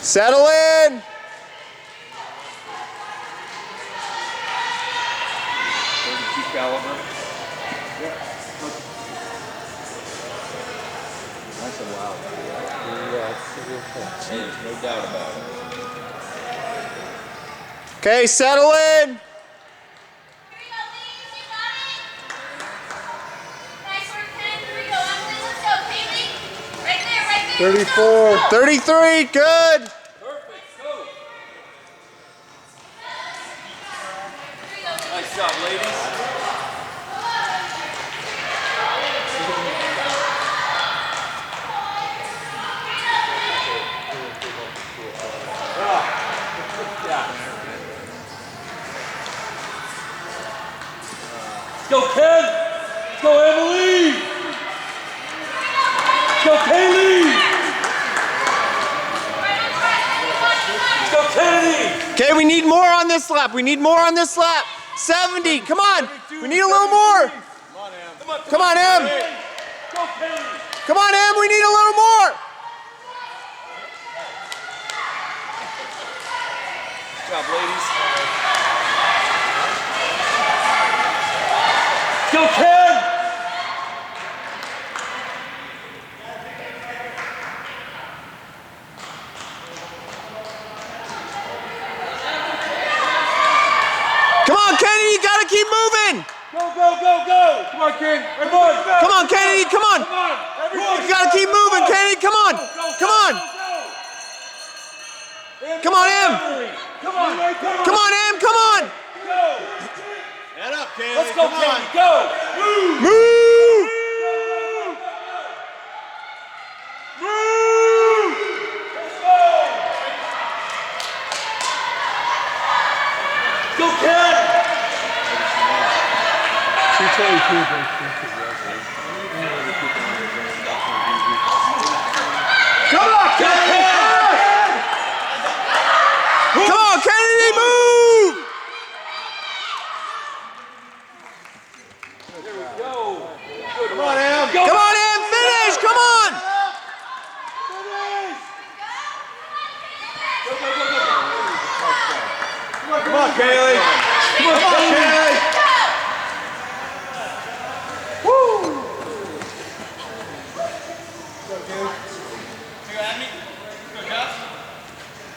Settle in. Caliber. Yeah. That's a wild one. Yeah, no doubt about it. Okay, settle in. 34. 33, good. Perfect, go. Nice job, ladies. Go, Ken! Let's go, Emily! Let's go, Kaylee! Let's go, Kennedy! Okay, we need more on this lap. We need more on this lap. 70, come on. We need a little more. Come on, Em. Go, Kaylee! Come on, Em, we need a little more. Good job, ladies. Go, Ken! Come on, Kennedy, you gotta keep moving. Go, go, go, go! Come on, Ken! Everybody! Come on, Kennedy, come on. Come on! Everybody! You gotta keep moving, Kennedy, come on. Come on. Come on, Em. Come on! Come on, Em, come on. Go! Head up, Kaylee. Let's go, Kenny! Go! Move! Move. Move! Let's go! Go, Ken! 222. Come on, Kennedy. Come on, Kennedy, move. There we go. Come on, Em. Go! Come on, Em, finish, come on. Go, go, go, go! Come on, Kaylee. Come on, Kaylee!